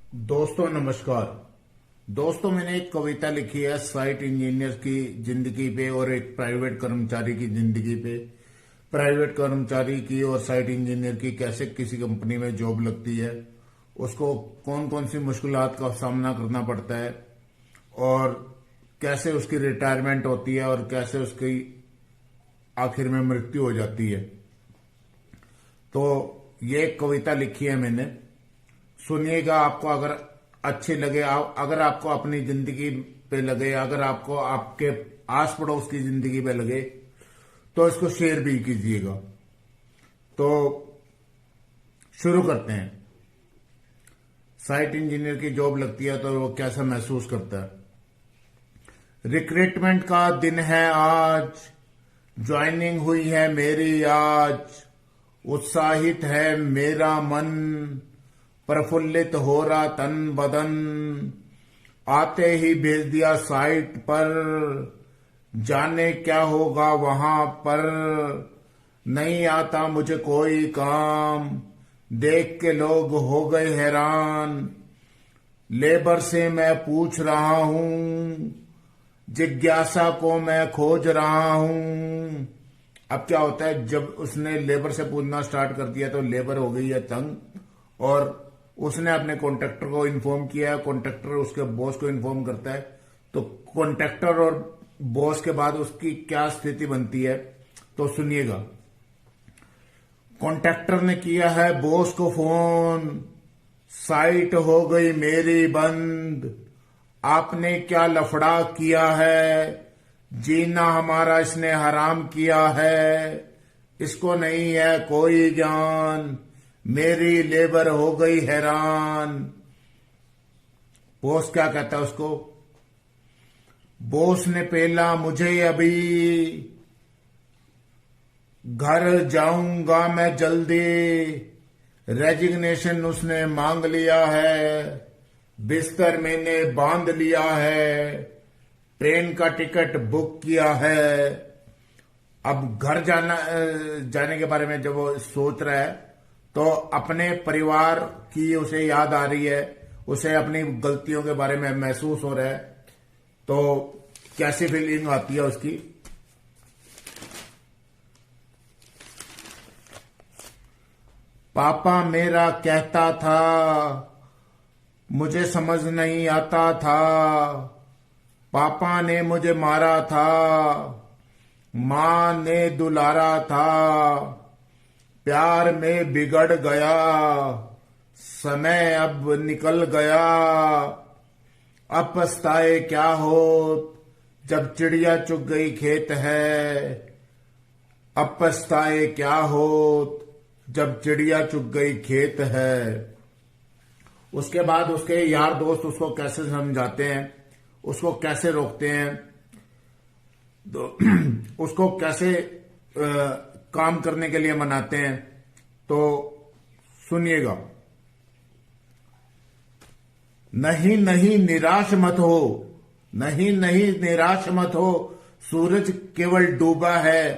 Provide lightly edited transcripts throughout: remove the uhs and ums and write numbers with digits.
दोस्तों नमस्कार। दोस्तों मैंने एक कविता लिखी है साइट इंजीनियर की जिंदगी पे और एक प्राइवेट कर्मचारी की जिंदगी पे। प्राइवेट कर्मचारी की और साइट इंजीनियर की कैसे किसी कंपनी में जॉब लगती है, उसको कौन कौन सी मुश्किलात का सामना करना पड़ता है और कैसे उसकी रिटायरमेंट होती है और कैसे उसकी आखिर में मृत्यु हो जाती है। तो ये एक कविता लिखी है मैंने, सुनिएगा। आपको अगर अच्छी लगे, अगर आपको अपनी जिंदगी पे लगे, अगर आपको आपके आस पड़ोस की जिंदगी पे लगे तो इसको शेयर भी कीजिएगा। तो शुरू करते हैं। साइट इंजीनियर की जॉब लगती है तो वो कैसा महसूस करता है। रिक्रूटमेंट का दिन है आज, ज्वाइनिंग हुई है मेरी आज, उत्साहित है मेरा मन, प्रफुल्लित हो रहा तन बदन, आते ही भेज दिया साइट पर, जाने क्या होगा वहां पर, नहीं आता मुझे कोई काम, देख के लोग हो गए हैरान, लेबर से मैं पूछ रहा हूं, जिज्ञासा को मैं खोज रहा हूं। अब क्या होता है, जब उसने लेबर से पूछना स्टार्ट कर दिया तो लेबर हो गई है तंग और उसने अपने कॉन्ट्रैक्टर को इन्फॉर्म किया। कॉन्ट्रैक्टर उसके बॉस को इन्फॉर्म करता है। तो कॉन्ट्रैक्टर और बॉस के बाद उसकी क्या स्थिति बनती है तो सुनिएगा। कॉन्ट्रैक्टर ने किया है बॉस को फोन, साइट हो गई मेरी बंद, आपने क्या लफड़ा किया है, जीना हमारा इसने हराम किया है, इसको नहीं है कोई ज्ञान, मेरी लेबर हो गई हैरान। बॉस क्या कहता है उसको, बॉस ने पेला मुझे अभी, घर जाऊंगा मैं जल्दी, रेजिग्नेशन उसने मांग लिया है, बिस्तर मैंने बांध लिया है, ट्रेन का टिकट बुक किया है। अब घर जाने के बारे में जब वो सोच रहा है तो अपने परिवार की उसे याद आ रही है, उसे अपनी गलतियों के बारे में महसूस हो रहा है। तो कैसी फीलिंग आती है उसकी। पापा मेरा कहता था, मुझे समझ नहीं आता था, पापा ने मुझे मारा था, मां ने दुलारा था, प्यार में बिगड़ गया, समय अब निकल गया, अब पछताए क्या हो, जब चिड़िया चुग गई खेत है, अब पछताए क्या हो, जब चिड़िया चुग गई खेत है। उसके बाद उसके यार दोस्त उसको कैसे समझाते हैं, उसको कैसे रोकते हैं, तो उसको कैसे काम करने के लिए मनाते हैं। तो सुनिएगा। नहीं नहीं निराश मत हो, नहीं नहीं निराश मत हो, सूरज केवल डूबा है,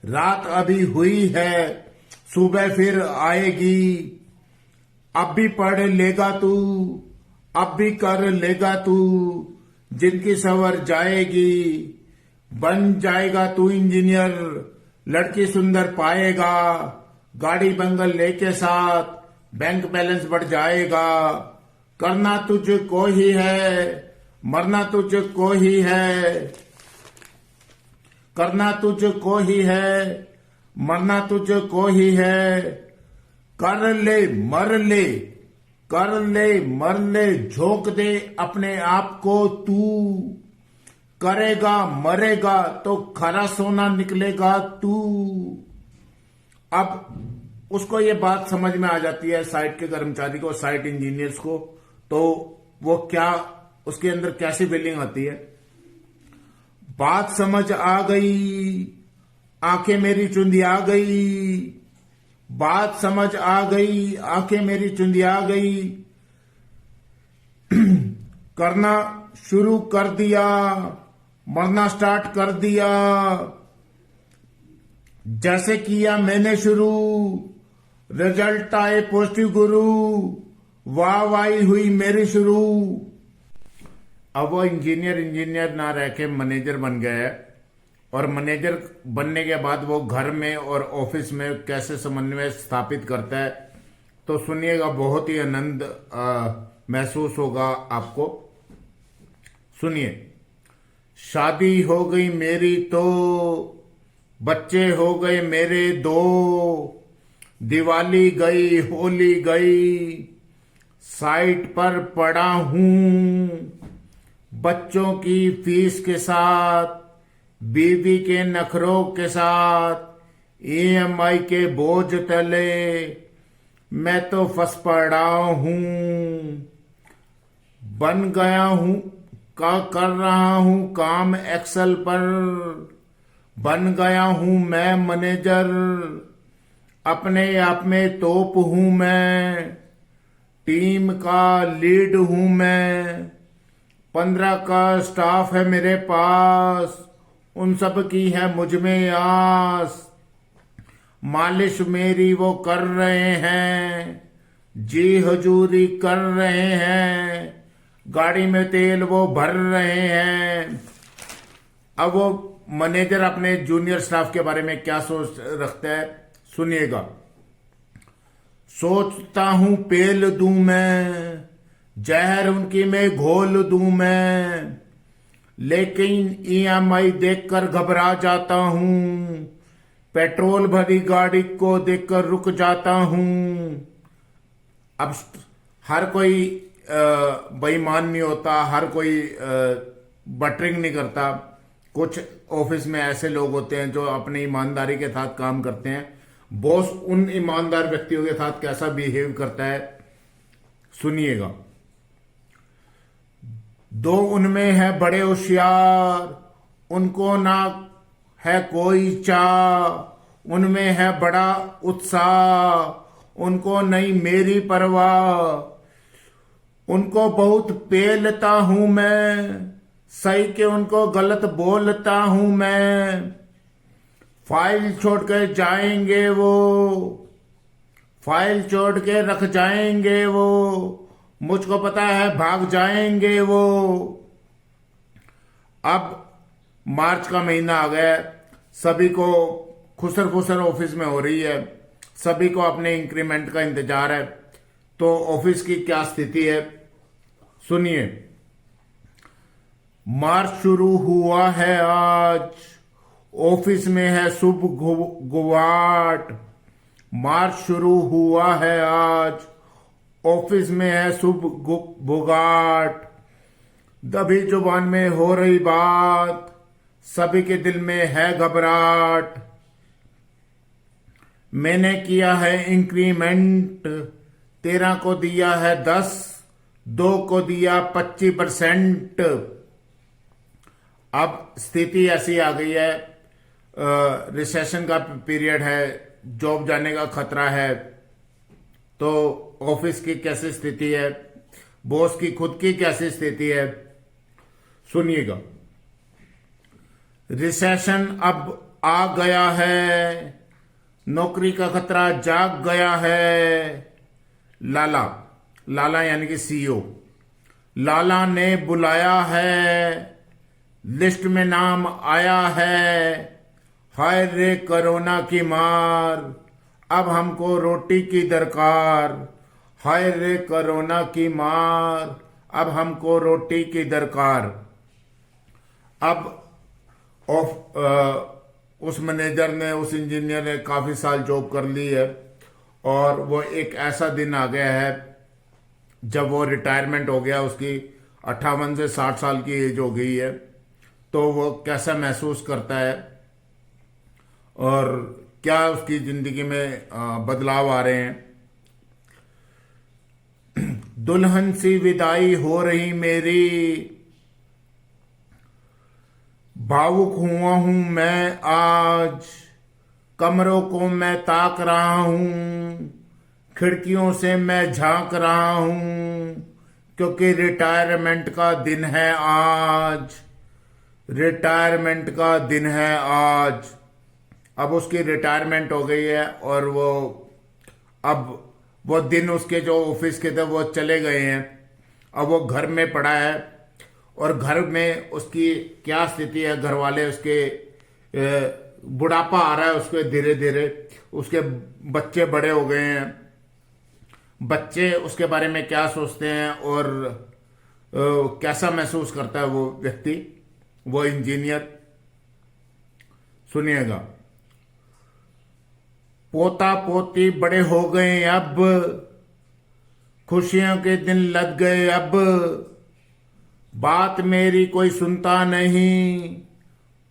रात अभी हुई है, सुबह फिर आएगी, अब भी पढ़ लेगा तू, अब भी कर लेगा तू, जिनकी सवर जाएगी, बन जाएगा तू इंजीनियर, लड़की सुंदर पाएगा, गाड़ी बंगले के साथ, बैंक बैलेंस बढ़ जाएगा, करना तुझको ही है, मरना तुझको ही है, करना तुझको ही है, मरना तुझको ही है, कर ले मर ले, कर ले मर ले, झोंक दे अपने आप को तू, करेगा मरेगा तो खरा सोना निकलेगा तू। अब उसको ये बात समझ में आ जाती है, साइट के कर्मचारी को, साइट इंजीनियर्स को। तो वो क्या, उसके अंदर कैसी फीलिंग आती है। बात समझ आ गई, आंखें मेरी चुंदिया गई, बात समझ आ गई, आंखें मेरी चुंदिया गई, करना शुरू कर दिया, मरना स्टार्ट कर दिया, जैसे किया मैंने शुरू, रिजल्ट आए पॉजिटिव गुरु, वाह वाही हुई मेरी शुरू। अब वो इंजीनियर ना रह के मैनेजर बन गया है, और मैनेजर बनने के बाद वो घर में और ऑफिस में कैसे समन्वय स्थापित करता है, तो सुनिएगा, बहुत ही आनंद महसूस होगा आपको। सुनिए। शादी हो गई मेरी तो बच्चे हो गए मेरे दो, दिवाली गई होली गई साइट पर पड़ा हूं, बच्चों की फीस के साथ, बीवी के नखरों के साथ, ईएमआई के बोझ तले मैं तो फंस पड़ा हूं। बन गया हूं का कर रहा हूं काम एक्सेल पर, बन गया हूं मैं मैनेजर, अपने आप में तोप हूं मैं, टीम का लीड हूं मैं, 15 का स्टाफ है मेरे पास, उन सब की है मुझ में आस, मालिश मेरी वो कर रहे हैं, जी हजूरी कर रहे हैं, गाड़ी में तेल वो भर रहे हैं। अब वो मैनेजर अपने जूनियर स्टाफ के बारे में क्या सोच रखता है, सुनिएगा। सोचता हूं पेल दूं मैं, जहर उनकी मैं घोल दूं मैं, लेकिन ईएमआई देखकर घबरा जाता हूं, पेट्रोल भरी गाड़ी को देखकर रुक जाता हूं। अब हर कोई बेईमान नहीं होता, हर कोई बटरिंग नहीं करता। कुछ ऑफिस में ऐसे लोग होते हैं जो अपनी ईमानदारी के साथ काम करते हैं। बॉस उन ईमानदार व्यक्तियों के साथ कैसा बिहेव करता है, सुनिएगा। दो उनमें है बड़े होशियार, उनको ना है कोई चाह, उनमें है बड़ा उत्साह, उनको नहीं मेरी परवाह, उनको बहुत पेलता हूं मैं, सही के उनको गलत बोलता हूं मैं, फाइल छोड़ के जाएंगे वो, फाइल छोड़ के रख जाएंगे वो, मुझको पता है भाग जाएंगे वो। अब मार्च का महीना आ गया, सभी को खुसर खुसर ऑफिस में हो रही है, सभी को अपने इंक्रीमेंट का इंतजार है। तो ऑफिस की क्या स्थिति है, सुनिए। मार्च शुरू हुआ है आज, ऑफिस में है शुभ गुवाट, मार्च शुरू हुआ है आज, ऑफिस में है शुभ बुगाट, दबी जुबान में हो रही बात, सभी के दिल में है घबराहट। मैंने किया है इंक्रीमेंट, 13 को दिया है 10, 2 को दिया 25%। अब स्थिति ऐसी आ गई है, रिसेशन का पीरियड है, जॉब जाने का खतरा है। तो ऑफिस की कैसी स्थिति है, बॉस की खुद की कैसी स्थिति है, सुनिएगा। रिसेशन अब आ गया है, नौकरी का खतरा जाग गया है। लाला, लाला यानी कि सीईओ, लाला ने बुलाया है, लिस्ट में नाम आया है, हाय रे कोरोना की मार, अब हमको रोटी की दरकार, हाय रे कोरोना की मार, अब हमको रोटी की दरकार। अब उस मैनेजर ने, उस इंजीनियर ने काफी साल जॉब कर ली है, और वो एक ऐसा दिन आ गया है जब वो रिटायरमेंट हो गया, उसकी 58 से 60 साल की एज हो गई है। तो वो कैसा महसूस करता है और क्या उसकी जिंदगी में बदलाव आ रहे हैं। दुल्हन सी विदाई हो रही मेरी, भावुक हुआ हूं मैं आज, कमरों को मैं ताक रहा हूं, खिड़कियों से मैं झांक रहा हूं, क्योंकि रिटायरमेंट का दिन है आज, रिटायरमेंट का दिन है आज। अब उसकी रिटायरमेंट हो गई है और वो अब वो दिन उसके जो ऑफिस के थे वो चले गए हैं, अब वो घर में पड़ा है और घर में उसकी क्या स्थिति है, घर वाले उसके बुढ़ापा आ रहा है उसके धीरे धीरे, उसके बच्चे बड़े हो गए हैं, बच्चे उसके बारे में क्या सोचते हैं और कैसा महसूस करता है वो व्यक्ति, वो इंजीनियर। सुनिएगा। पोता पोती बड़े हो गए अब, खुशियों के दिन लग गए अब, बात मेरी कोई सुनता नहीं,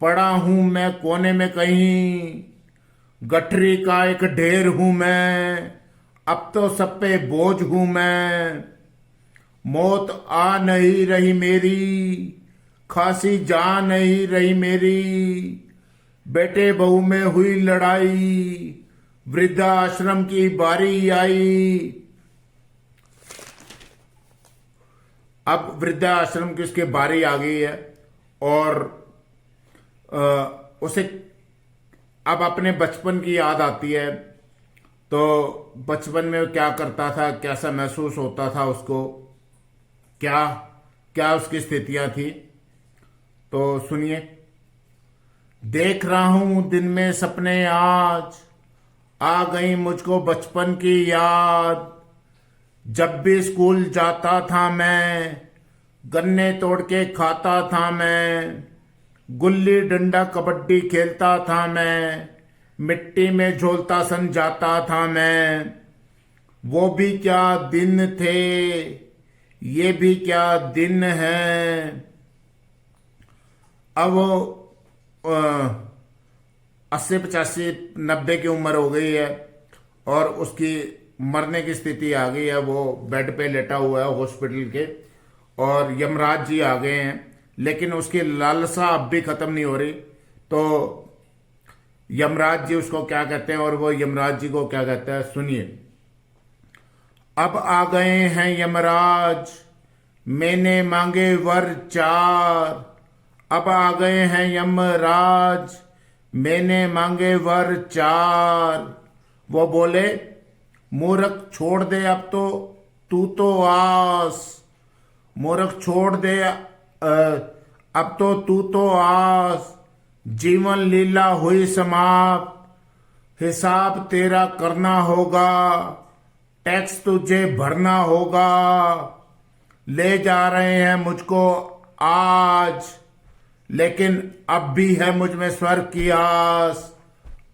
पड़ा हूं मैं कोने में कहीं, गठरी का एक ढेर हूं मैं, अब तो सब पे बोझ हूं मैं, मौत आ नहीं रही मेरी, खासी जा नहीं रही मेरी, बेटे बहू में हुई लड़ाई, वृद्धाश्रम की बारी आई। अब वृद्धाश्रम की उसकी बारी आ गई है और उसे अब अपने बचपन की याद आती है। तो बचपन में क्या करता था, कैसा महसूस होता था उसको, क्या क्या उसकी स्थितियां थी, तो सुनिए। देख रहा हूं दिन में सपने आज, आ गई मुझको बचपन की याद, जब भी स्कूल जाता था मैं, गन्ने तोड़ के खाता था मैं, गुल्ली डंडा कबड्डी खेलता था मैं, मिट्टी में झोलता सन जाता था मैं, वो भी क्या दिन थे, ये भी क्या दिन है। अब वो 80-85-90 की उम्र हो गई है और उसकी मरने की स्थिति आ गई है, वो बेड पे लेटा हुआ है हॉस्पिटल के और यमराज जी आ गए हैं, लेकिन उसकी लालसा अब भी खत्म नहीं हो रही। तो यमराज जी उसको क्या कहते हैं और वो यमराज जी को क्या कहता है, सुनिए। अब आ गए हैं यमराज, मैंने मांगे वर चार, अब आ गए हैं यमराज, मैंने मांगे वर चार। वो बोले, मूर्ख छोड़ दे अब तो तू तो आस, मूर्ख छोड़ दे अब तो तू तो आस, जीवन लीला हुई समाप्त, हिसाब तेरा करना होगा, टैक्स तुझे भरना होगा, ले जा रहे हैं मुझको आज, लेकिन अब भी है मुझ में स्वर्ग की आस,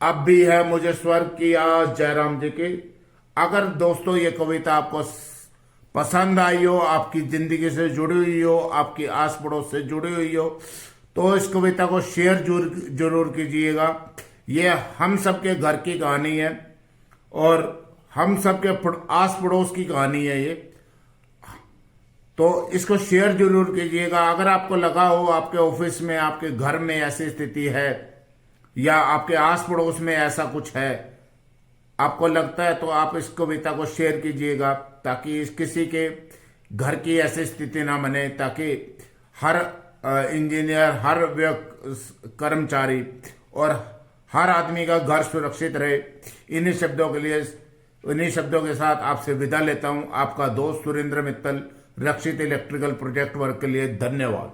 अब भी है मुझे स्वर्ग की आस। जयराम जी की। अगर दोस्तों ये कविता आपको पसंद आई हो, आपकी जिंदगी से जुड़ी हुई हो, आपकी आस पड़ोस से जुड़ी हुई हो, तो इस कविता को शेयर जरूर कीजिएगा। ये हम सबके घर की कहानी है और हम सबके आस पड़ोस की कहानी है ये, तो इसको शेयर जरूर कीजिएगा। अगर आपको लगा हो आपके ऑफिस में, आपके घर में ऐसी स्थिति है या आपके आस पड़ोस में ऐसा कुछ है, आपको लगता है, तो आप इस कविता को शेयर कीजिएगा ताकि किसी के घर की ऐसी स्थिति ना बने, ताकि हर इंजीनियर, हर कर्मचारी और हर आदमी का घर सुरक्षित रहे। इन्हीं शब्दों के साथ आपसे विदा लेता हूं। आपका दोस्त सुरेंद्र मित्तल, रक्षित इलेक्ट्रिकल प्रोजेक्ट वर्क के लिए धन्यवाद।